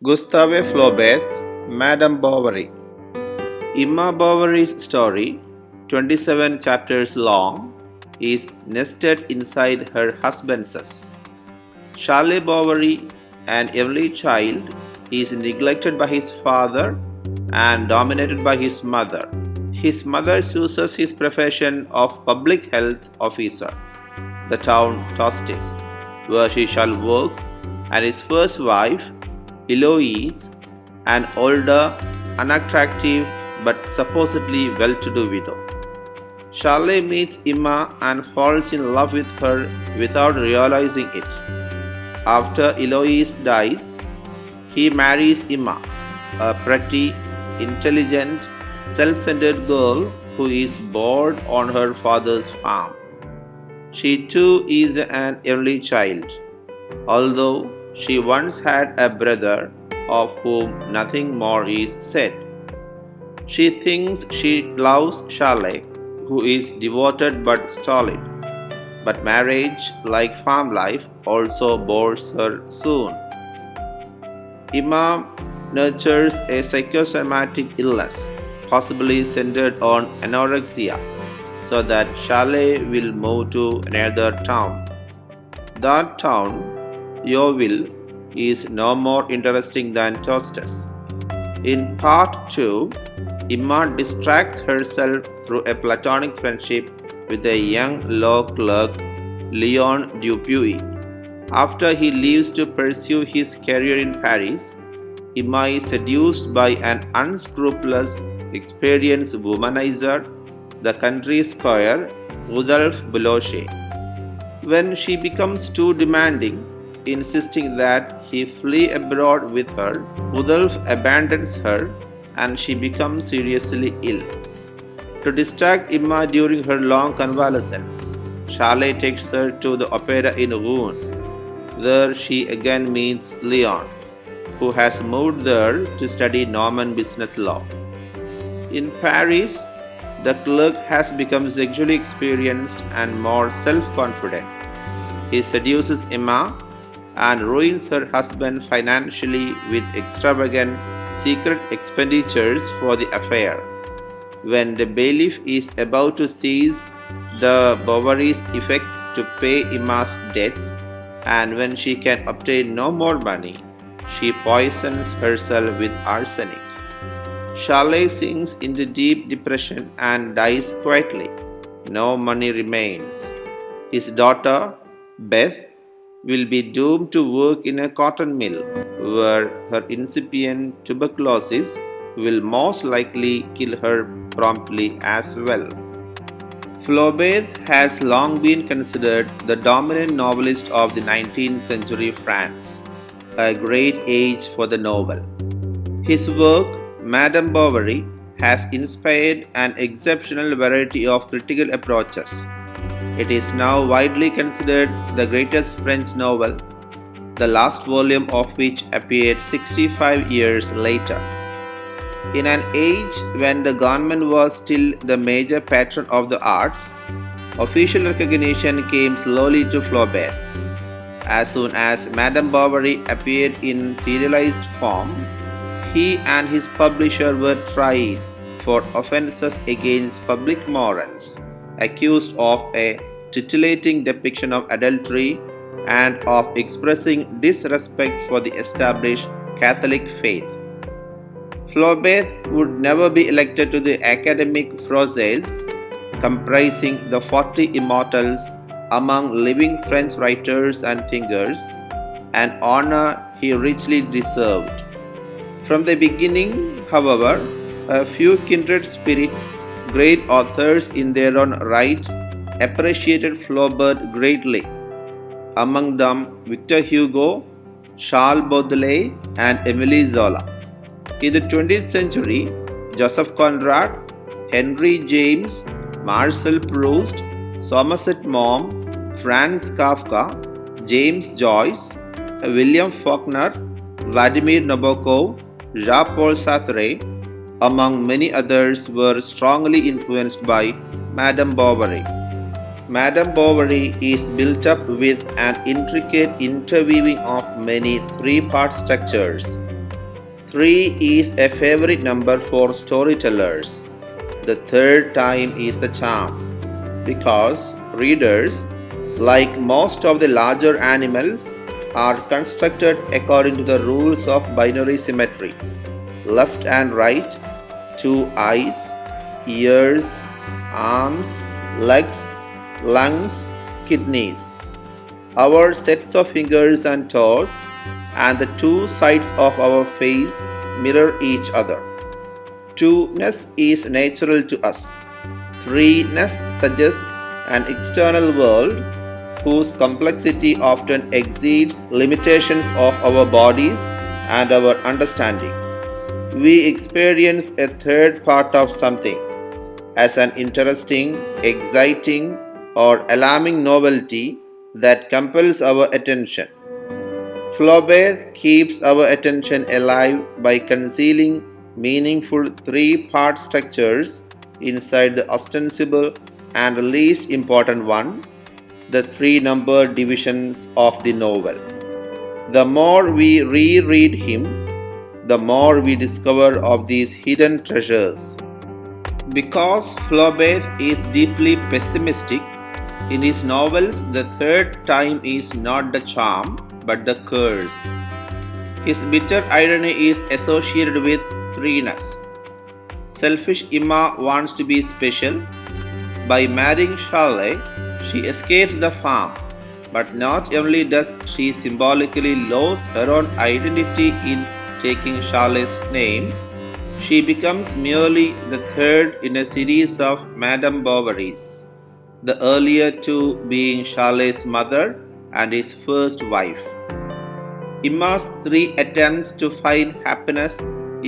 Gustave Flaubert, Madame Bovary. Emma Bovary's story, 27 chapters long, is nested inside her husband's. Charles Bovary, an only child, is neglected by his father and dominated by his mother. His mother chooses his profession of public health officer, the town Tostes, where he shall work, and his first wife, Eloise, an older, unattractive but supposedly well-to-do widow. Charlie meets Emma and falls in love with her without realizing it. After Eloise dies, he marries Emma, a pretty, intelligent, self-centered girl who is bored on her father's farm. She too is an only child, although she once had a brother of whom nothing more is said. She thinks she loves Charlie, who is devoted but stolid. But marriage, like farm life, also bores her soon. Emma nurtures a psychosomatic illness, possibly centered on anorexia, so that Charlie will move to another town. That town, Yeovil, is no more interesting than Tostes. In part 2, Emma distracts herself through a platonic friendship with a young law clerk, Leon Dupuy. After he leaves to pursue his career in Paris, Emma is seduced by an unscrupulous, experienced womanizer, the country squire Rudolph Blocher. When she becomes too demanding, insisting that he flee abroad with her, Rudolph abandons her and she becomes seriously ill. To distract Emma during her long convalescence, Charlie takes her to the opera in Rouen. There she again meets Leon, who has moved there to study Norman business law. In Paris, the clerk has become sexually experienced and more self-confident. He seduces Emma and ruins her husband financially with extravagant secret expenditures for the affair. When the bailiff is about to seize the Bovary's effects to pay Emma's debts, and when she can obtain no more money, she poisons herself with arsenic. Charlie sinks into deep depression and dies quietly. No money remains. His daughter, Beth, will be doomed to work in a cotton mill, where her incipient tuberculosis will most likely kill her promptly as well. Flaubert has long been considered the dominant novelist of the 19th century France, a great age for the novel. His work, Madame Bovary, has inspired an exceptional variety of critical approaches. It is now widely considered the greatest French novel, the last volume of which appeared 65 years later. In an age when the government was still the major patron of the arts, official recognition came slowly to Flaubert. As soon as Madame Bovary appeared in serialized form, he and his publisher were tried for offenses against public morals, accused of a titillating depiction of adultery and of expressing disrespect for the established Catholic faith. Flaubert would never be elected to the academic process comprising the 40 immortals among living French writers and thinkers, an honor he richly deserved. From the beginning, however, a few kindred spirits, great authors in their own right, appreciated Flaubert greatly. Among them, Victor Hugo, Charles Baudelaire, and Émile Zola. In the 20th century, Joseph Conrad, Henry James, Marcel Proust, Somerset Maugham, Franz Kafka, James Joyce, William Faulkner, Vladimir Nabokov, Jean-Paul Sartre, among many others, were strongly influenced by Madame Bovary. Madame Bovary is built up with an intricate interweaving of many three-part structures, 3 is a favorite number for storytellers. The third time is the charm because readers, like most of the larger animals, are constructed according to the rules of binary symmetry: left and right, two eyes, ears, arms, legs, lungs, kidneys. Our sets of fingers and toes and the two sides of our face mirror each other. Two-ness is natural to us. Three-ness suggests an external world whose complexity often exceeds limitations of our bodies and our understanding. We experience a third part of something as an interesting, exciting, or alarming novelty that compels our attention. Flaubert keeps our attention alive by concealing meaningful three-part structures inside the ostensible and least important one, the three number divisions of the novel. The more we reread him, the more we discover of these hidden treasures. Because Flaubert is deeply pessimistic, in his novels the third time is not the charm but the curse. His bitter irony is associated with threeness. Selfish Emma wants to be special. By marrying Charlotte, she escapes the farm, but not only does she symbolically lose her own identity in taking Charlotte's name, she becomes merely the third in a series of Madame Bovary's, the earlier two being Charlotte's mother and his first wife. Emma's three attempts to find happiness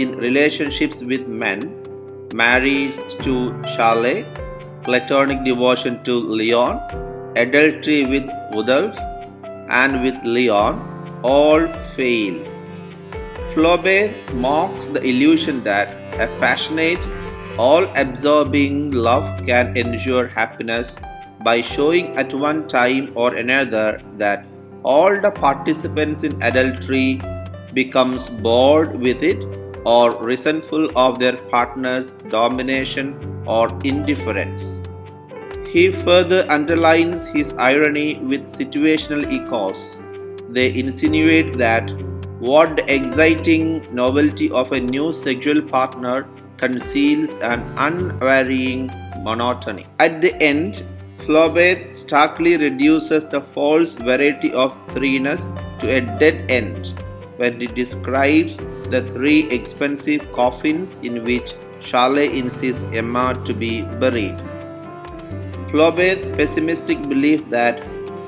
in relationships with men, marriage to Charlotte, platonic devotion to Leon, adultery with Woodulph, and with Leon, all fail. Flaubert mocks the illusion that a passionate, all-absorbing love can ensure happiness by showing at one time or another that all the participants in adultery becomes bored with it or resentful of their partner's domination or indifference. He further underlines his irony with situational echoes. They insinuate that what the exciting novelty of a new sexual partner conceals an unvarying monotony. At the end, Flaubert starkly reduces the false variety of threeness to a dead end when he describes the three expensive coffins in which Charlotte insists Emma to be buried. Flaubert's pessimistic belief that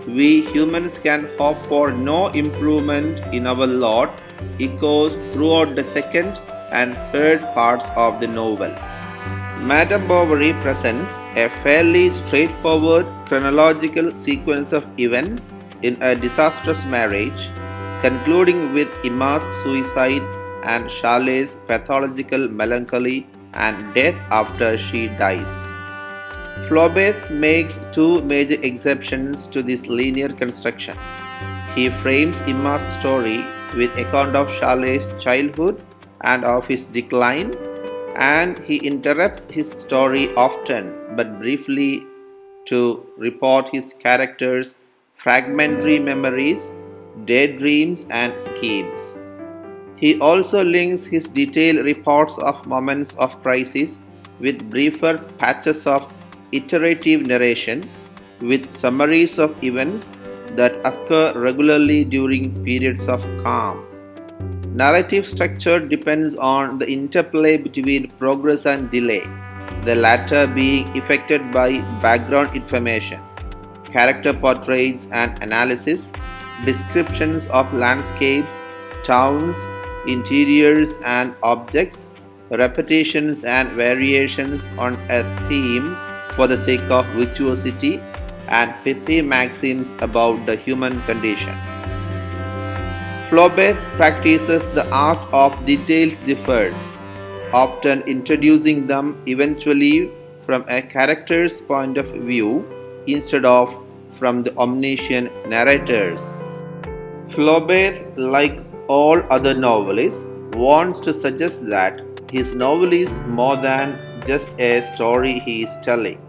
we humans can hope for no improvement in our lot echoes throughout the second and third parts of the novel. Madame Bovary presents a fairly straightforward chronological sequence of events in a disastrous marriage, concluding with Emma's suicide and Charlotte's pathological melancholy and death after she dies. Flaubert makes two major exceptions to this linear construction. He frames Emma's story with account of Charlotte's childhood and of his decline, and he interrupts his story often but briefly to report his characters' fragmentary memories, daydreams, and schemes. He also links his detailed reports of moments of crisis with briefer patches of iterative narration, with summaries of events that occur regularly during periods of calm. Narrative structure depends on the interplay between progress and delay, the latter being effected by background information, character portraits and analysis, descriptions of landscapes, towns, interiors and objects, repetitions and variations on a theme for the sake of virtuosity, and pithy maxims about the human condition. Flaubert practices the art of details differs, often introducing them eventually from a character's point of view instead of from the omniscient narrator's. Flaubert, like all other novelists, wants to suggest that his novel is more than just a story he is telling.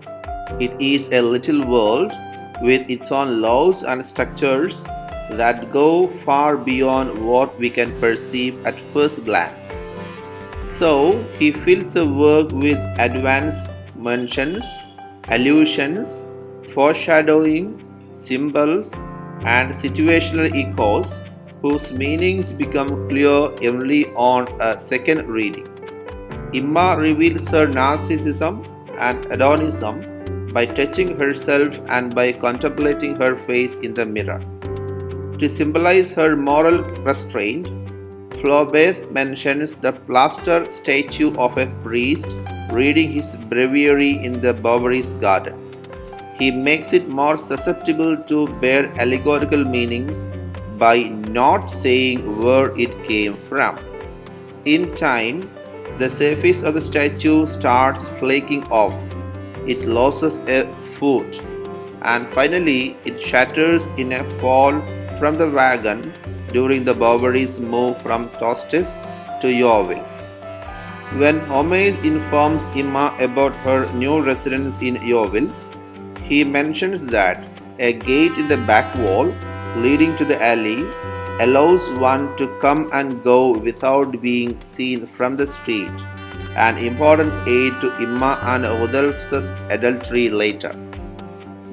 It is a little world with its own laws and structures that go far beyond what we can perceive at first glance. So, he fills the work with advanced mentions, allusions, foreshadowing, symbols, and situational echoes whose meanings become clear only on a second reading. Imma reveals her narcissism and hedonism by touching herself and by contemplating her face in the mirror. To symbolize her moral restraint, Flaubert mentions the plaster statue of a priest reading his breviary in the Bovary's garden. He makes it more susceptible to bear allegorical meanings by not saying where it came from. In time, the surface of the statue starts flaking off, it loses a foot, and finally it shatters in a fall from the wagon during the Bovary's move from Tostes to Yeovil. When Homais informs Imma about her new residence in Yeovil, he mentions that a gate in the back wall leading to the alley allows one to come and go without being seen from the street, an important aid to Imma and Rodolphus' adultery later.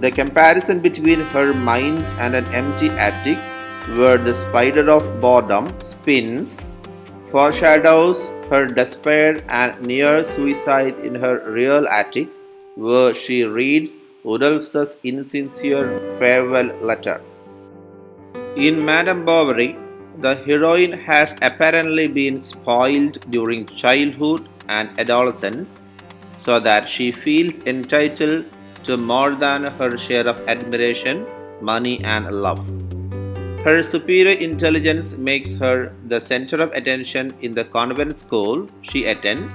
The comparison between her mind and an empty attic where the spider of boredom spins foreshadows her despair and near suicide in her real attic where she reads Rodolphus' insincere farewell letter. In Madame Bovary, the heroine has apparently been spoiled during childhood and adolescence so that she feels entitled to more than her share of admiration, money, and love. Her superior intelligence makes her the center of attention in the convent school she attends,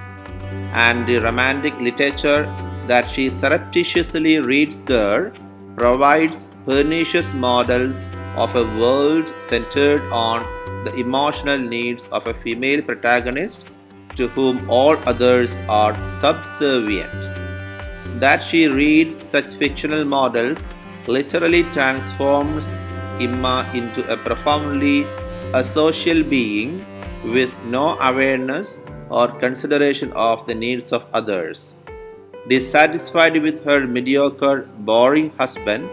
and the romantic literature that she surreptitiously reads there provides pernicious models of a world centered on the emotional needs of a female protagonist to whom all others are subservient. That she reads such fictional models literally transforms Imma into a profoundly asocial being with no awareness or consideration of the needs of others. Dissatisfied with her mediocre, boring husband,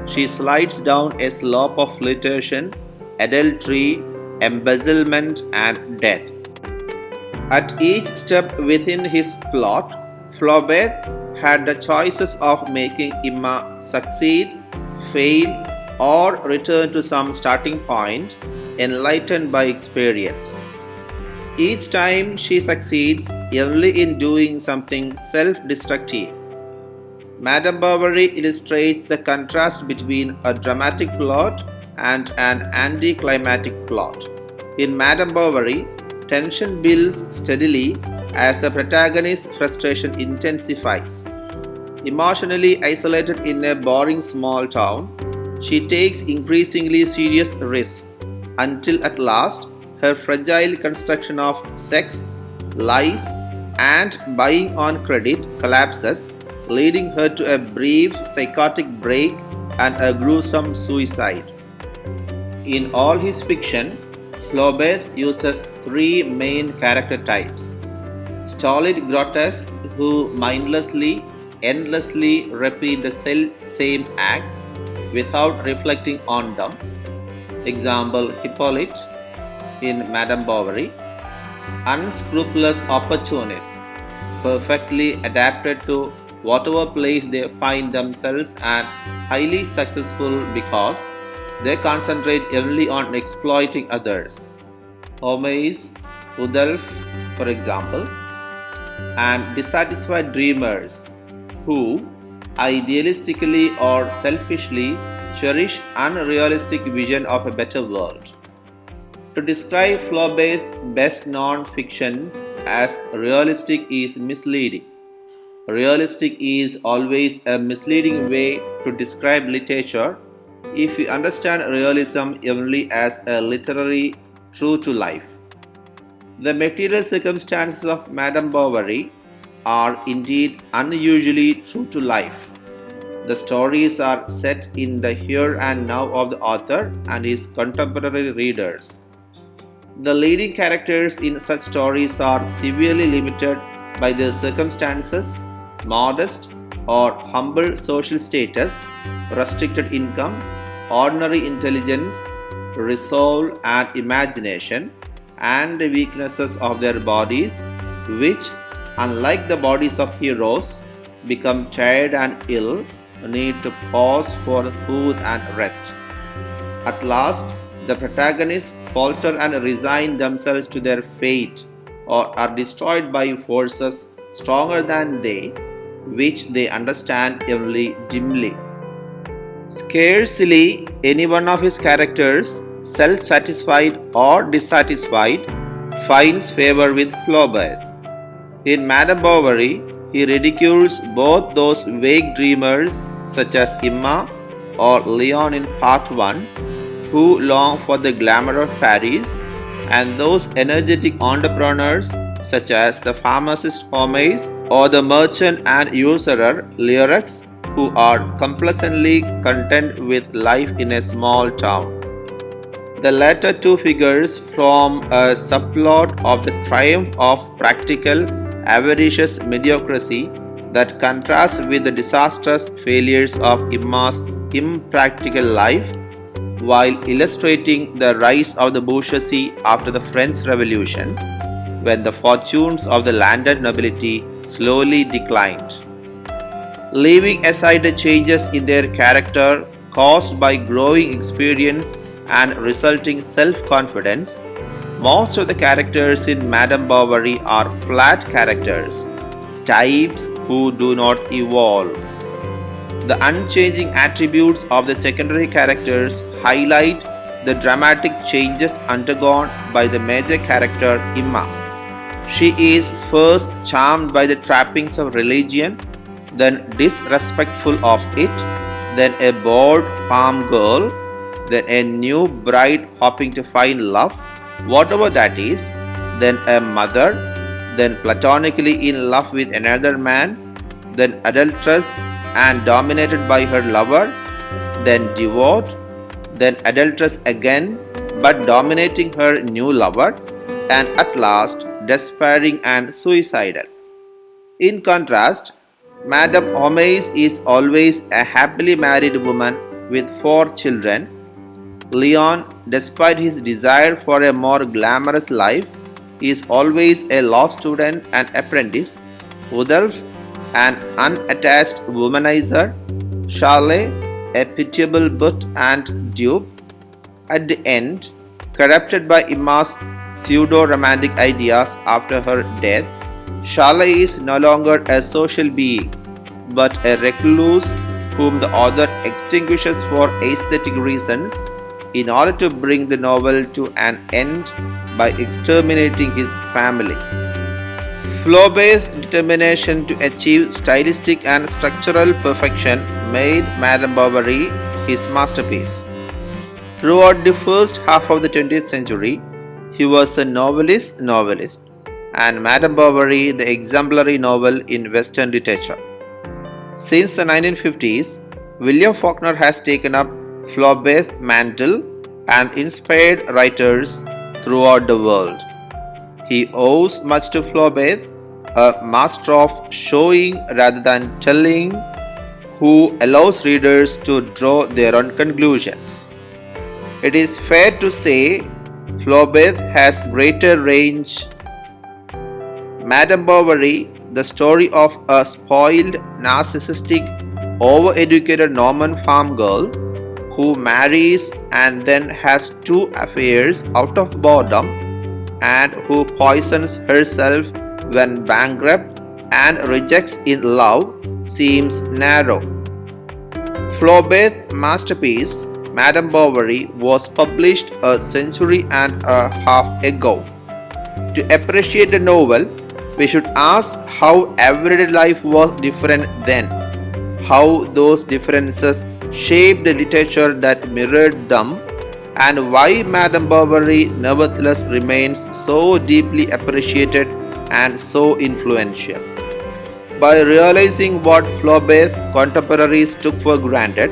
she slides down a slope of flirtation, adultery, embezzlement, and death. At each step within his plot, Flaubert had the choices of making Imma succeed, fail, or return to some starting point, enlightened by experience. Each time she succeeds only in doing something self-destructive. Madame Bovary illustrates the contrast between a dramatic plot and an anticlimactic plot. In Madame Bovary, tension builds steadily as the protagonist's frustration intensifies. Emotionally isolated in a boring small town, she takes increasingly serious risks until at last her fragile construction of sex, lies, and buying on credit collapses, leading her to a brief psychotic break and a gruesome suicide. In all his fiction, Flaubert uses three main character types: stolid grotesques who mindlessly, endlessly repeat the same acts without reflecting on them. Example, Hippolyte in Madame Bovary. Unscrupulous opportunists, perfectly adapted to whatever place they find themselves and highly successful because they concentrate only on exploiting others. Homais, Rodolphe, for example, and dissatisfied dreamers who, idealistically or selfishly, cherish unrealistic vision of a better world. To describe Flaubert's best known fiction as realistic is misleading. Realistic is always a misleading way to describe literature if we understand realism only as a literary true to life. The material circumstances of Madame Bovary are indeed unusually true to life. The stories are set in the here and now of the author and his contemporary readers. The leading characters in such stories are severely limited by their circumstances, modest or humble social status, restricted income, ordinary intelligence, resolve and imagination, and the weaknesses of their bodies, which, unlike the bodies of heroes, become tired and ill, need to pause for food and rest. At last, the protagonists falter and resign themselves to their fate or are destroyed by forces stronger than they, which they understand only dimly. Scarcely any one of his characters, self-satisfied or dissatisfied, finds favor with Flaubert. In Madame Bovary, he ridicules both those vague dreamers such as Emma or Leon in Part 1 who long for the glamour of Paris, and those energetic entrepreneurs such as the pharmacist Homais or the merchant and usurer Leroux who are complacently content with life in a small town. The latter two figures form a subplot of the triumph of practical, avaricious mediocrity that contrasts with the disastrous failures of Emma's impractical life, while illustrating the rise of the bourgeoisie after the French Revolution, when the fortunes of the landed nobility slowly declined. Leaving aside the changes in their character caused by growing experience and resulting self-confidence, most of the characters in Madame Bovary are flat characters, types who do not evolve. The unchanging attributes of the secondary characters highlight the dramatic changes undergone by the major character Emma. She is first charmed by the trappings of religion, then disrespectful of it, then a bored farm girl, then a new bride hoping to find love, whatever that is, then a mother, then platonically in love with another man, then adulteress and dominated by her lover, then devout, then adulteress again but dominating her new lover, and at last despairing and suicidal. In contrast, Madame Homais is always a happily married woman with 4 children. Leon, despite his desire for a more glamorous life, is always a law student and apprentice. Udolphe, an unattached womanizer. Charlotte, a pitiable butt and dupe. At the end, corrupted by Emma's pseudo-romantic ideas after her death, Charlotte is no longer a social being, but a recluse whom the author extinguishes for aesthetic reasons in order to bring the novel to an end by exterminating his family. Flaubert's determination to achieve stylistic and structural perfection made Madame Bovary his masterpiece. Throughout the first half of the 20th century, he was the novelist, and Madame Bovary the exemplary novel in Western literature. Since the 1950s, William Faulkner has taken up Flaubert's mantle and inspired writers throughout the world. He owes much to Flaubert, a master of showing rather than telling, who allows readers to draw their own conclusions. It is fair to say Flaubert has greater range. Madame Bovary, the story of a spoiled, narcissistic, overeducated Norman farm girl who marries and then has 2 affairs out of boredom and who poisons herself when bankrupt and rejects in love, seems narrow. Flaubert's masterpiece, Madame Bovary, was published a century and a half ago. To appreciate the novel, we should ask how everyday life was different then, how those differences shaped the literature that mirrored them, and why Madame Bovary nevertheless remains so deeply appreciated and so influential. By realizing what Flaubert's contemporaries took for granted,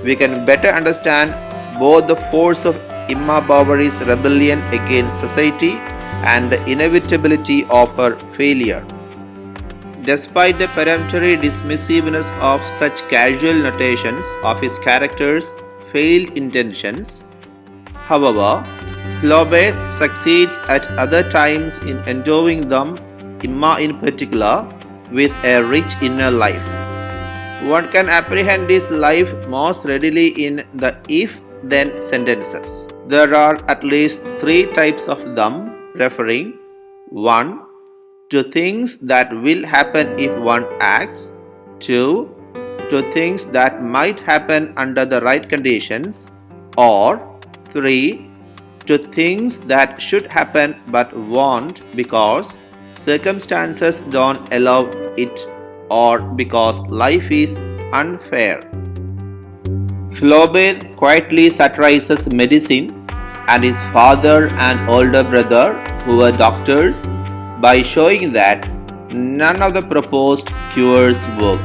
we can better understand both the force of Emma Bovary's rebellion against society and the inevitability of her failure. Despite the peremptory dismissiveness of such casual notations of his character's failed intentions, however, Flaubert succeeds at other times in endowing them, Emma in particular, with a rich inner life. One can apprehend this life most readily in the if-then sentences. There are at least three types of them, referring 1. to things that will happen if one acts, 2. to things that might happen under the right conditions, or 3. to things that should happen but won't because circumstances don't allow it or because life is unfair. Flaubert quietly satirizes medicine and his father and older brother, who were doctors, by showing that none of the proposed cures work.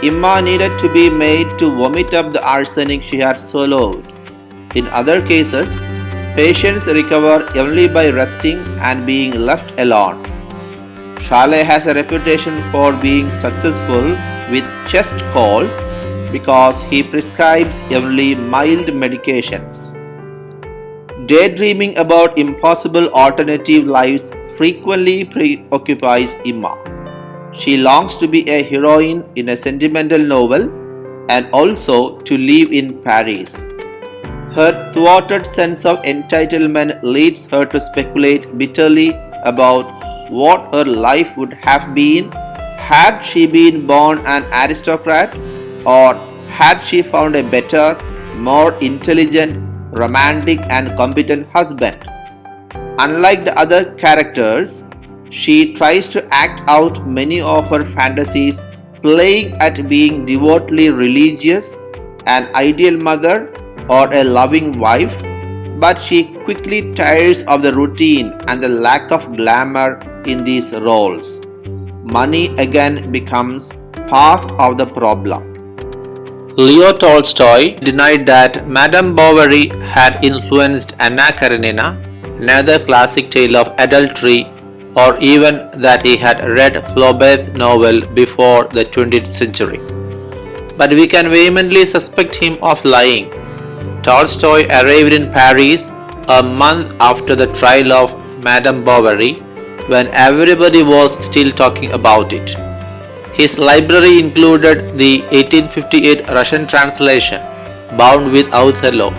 Emma needed to be made to vomit up the arsenic she had swallowed. In other cases, patients recover only by resting and being left alone. Chalais has a reputation for being successful with chest colds because he prescribes only mild medications. Daydreaming about impossible alternative lives frequently preoccupies Emma. She longs to be a heroine in a sentimental novel and also to live in Paris. Her thwarted sense of entitlement leads her to speculate bitterly about what her life would have been had she been born an aristocrat, or had she found a better, more intelligent, romantic and competent husband. Unlike the other characters, she tries to act out many of her fantasies, playing at being devotedly religious, an ideal mother, or a loving wife, but she quickly tires of the routine and the lack of glamour in these roles. Money again becomes part of the problem. Leo Tolstoy denied that Madame Bovary had influenced Anna Karenina, another classic tale of adultery, or even that he had read Flaubert's novel before the 20th century. But we can vehemently suspect him of lying. Tolstoy arrived in Paris a month after the trial of Madame Bovary, when everybody was still talking about it. His library included the 1858 Russian translation, bound with Othello,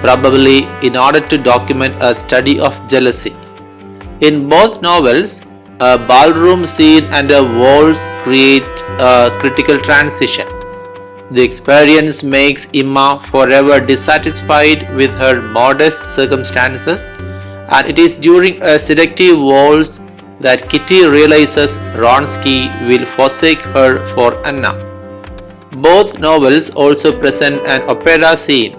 probably in order to document a study of jealousy. In both novels, a ballroom scene and a waltz create a critical transition. The experience makes Emma forever dissatisfied with her modest circumstances, and it is during a seductive waltz that Kitty realizes Wronski will forsake her for Anna. Both novels also present an opera scene.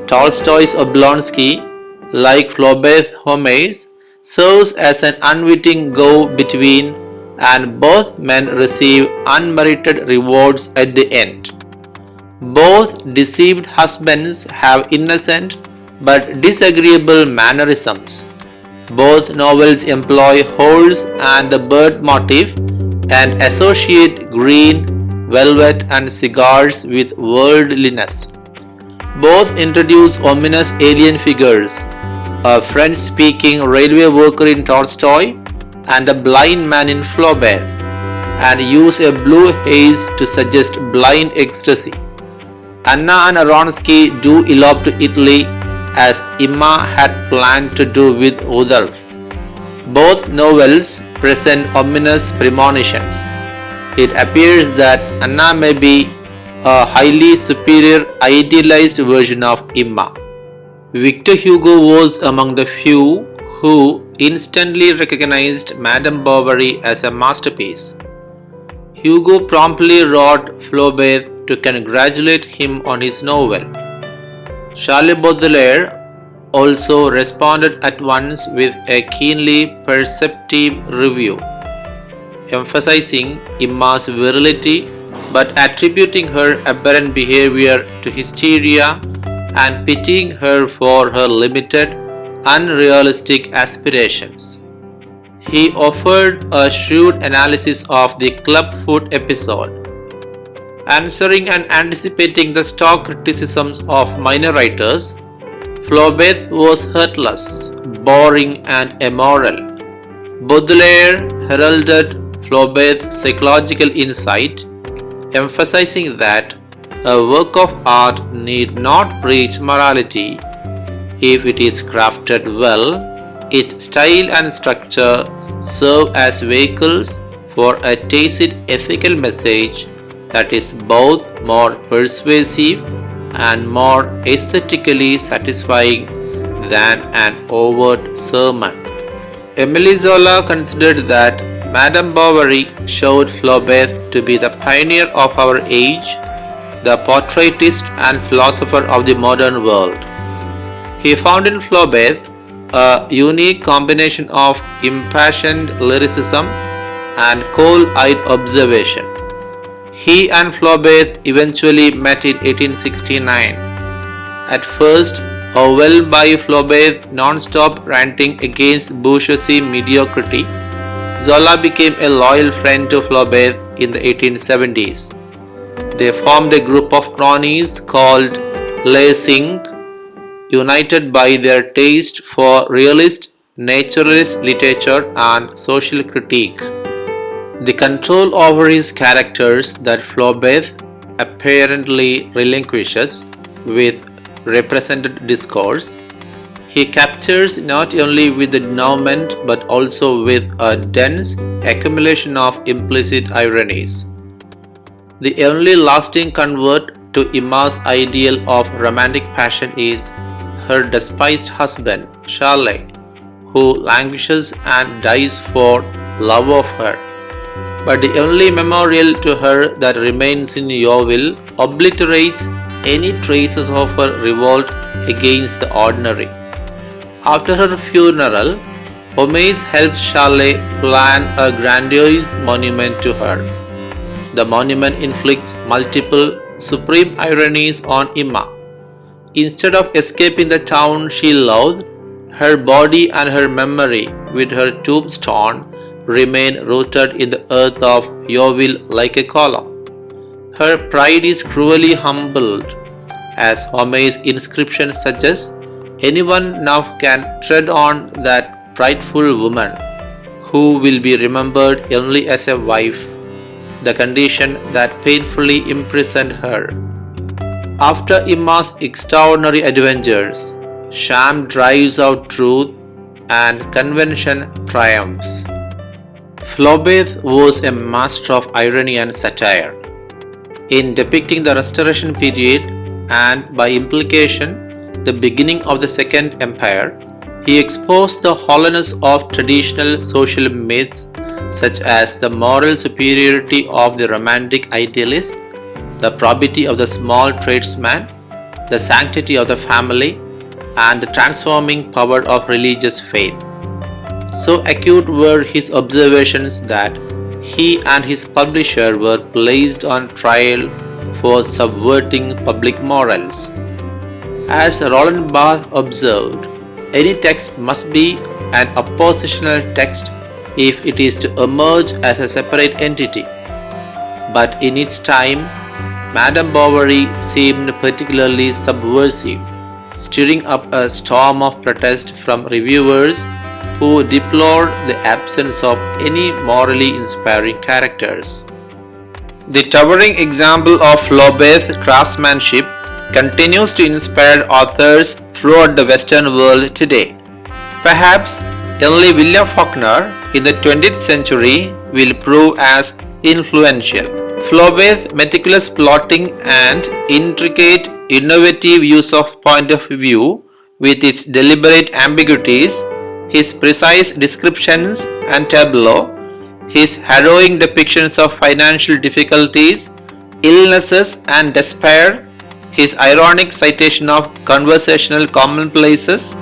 Tolstoy's Oblonsky, like Flaubert's Homais, serves as an unwitting go-between, and both men receive unmerited rewards at the end. Both deceived husbands have innocent but disagreeable mannerisms. Both novels employ horse and the bird motif and associate green, velvet and cigars with worldliness. Both introduce ominous alien figures, a French-speaking railway worker in Tolstoy and a blind man in Flaubert, and use a blue haze to suggest blind ecstasy. Anna and Wronski do elope to Italy as Emma had planned to do with Rudolph. Both novels present ominous premonitions. It appears that Anna may be a highly superior idealized version of Emma. Victor Hugo was among the few who instantly recognized Madame Bovary as a masterpiece. Hugo promptly wrote Flaubert to congratulate him on his novel. Charles Baudelaire also responded at once with a keenly perceptive review, emphasizing Emma's virility but attributing her aberrant behavior to hysteria and pitying her for her limited, unrealistic aspirations. He offered a shrewd analysis of the club foot episode, answering and anticipating the stock criticisms of minor writers. Flaubert was heartless, boring, and immoral. Baudelaire heralded Flaubert's psychological insight, emphasizing that a work of art need not preach morality. If it is crafted well, its style and structure serve as vehicles for a tacit ethical message that is both more persuasive and more aesthetically satisfying than an overt sermon. Émile Zola considered that Madame Bovary showed Flaubert to be the pioneer of our age, the portraitist and philosopher of the modern world. He found in Flaubert a unique combination of impassioned lyricism and cold-eyed observation. He and Flaubert eventually met in 1869. At first, overwhelmed by Flaubert's non-stop ranting against bourgeoisie mediocrity, Zola became a loyal friend to Flaubert in the 1870s. They formed a group of cronies called Les Cinq, united by their taste for realist, naturalist literature and social critique. The control over his characters that Flaubert apparently relinquishes with represented discourse, he captures not only with the denouement but also with a dense accumulation of implicit ironies. The only lasting convert to Emma's ideal of romantic passion is her despised husband, Charles, who languishes and dies for love of her. But the only memorial to her that remains in Yeovil obliterates any traces of her revolt against the ordinary. After her funeral, Homais helps Charles plan a grandiose monument to her. The monument inflicts multiple supreme ironies on Emma. Instead of escaping the town she loathed, her body and her memory, with her tombstone, remain rooted in the earth of Yeovil like a column. Her pride is cruelly humbled, as Homais' inscription suggests. Anyone now can tread on that prideful woman, who will be remembered only as a wife, the condition that painfully imprisoned her. After Emma's extraordinary adventures, sham drives out truth and convention triumphs. Flaubert was a master of irony and satire. In depicting the Restoration period and, by implication, the beginning of the Second Empire, he exposed the hollowness of traditional social myths such as the moral superiority of the romantic idealist, the probity of the small tradesman, the sanctity of the family, and the transforming power of religious faith. So acute were his observations that he and his publisher were placed on trial for subverting public morals. As Roland Barthes observed, any text must be an oppositional text if it is to emerge as a separate entity. But in its time, Madame Bovary seemed particularly subversive, stirring up a storm of protest from reviewers who deplored the absence of any morally inspiring characters. The towering example of Flaubert's craftsmanship continues to inspire authors throughout the Western world today. Perhaps only William Faulkner in the 20th century will prove as influential. Flaubert's meticulous plotting and intricate, innovative use of point of view with its deliberate ambiguities, his precise descriptions and tableaux, his harrowing depictions of financial difficulties, illnesses and despair, his ironic citation of conversational commonplaces,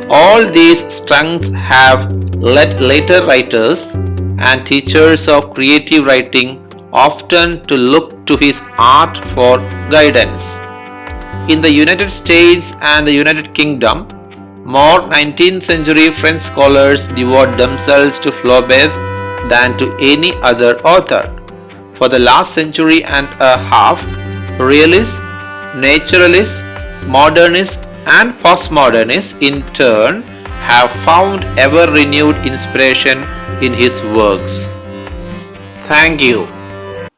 all these strengths have led later writers and teachers of creative writing often to look to his art for guidance. In the United States and the United Kingdom, more 19th century French scholars devote themselves to Flaubert than to any other author. For the last century and a half, realists, naturalists, modernists, and postmodernists in turn have found ever renewed inspiration in his works. Thank you.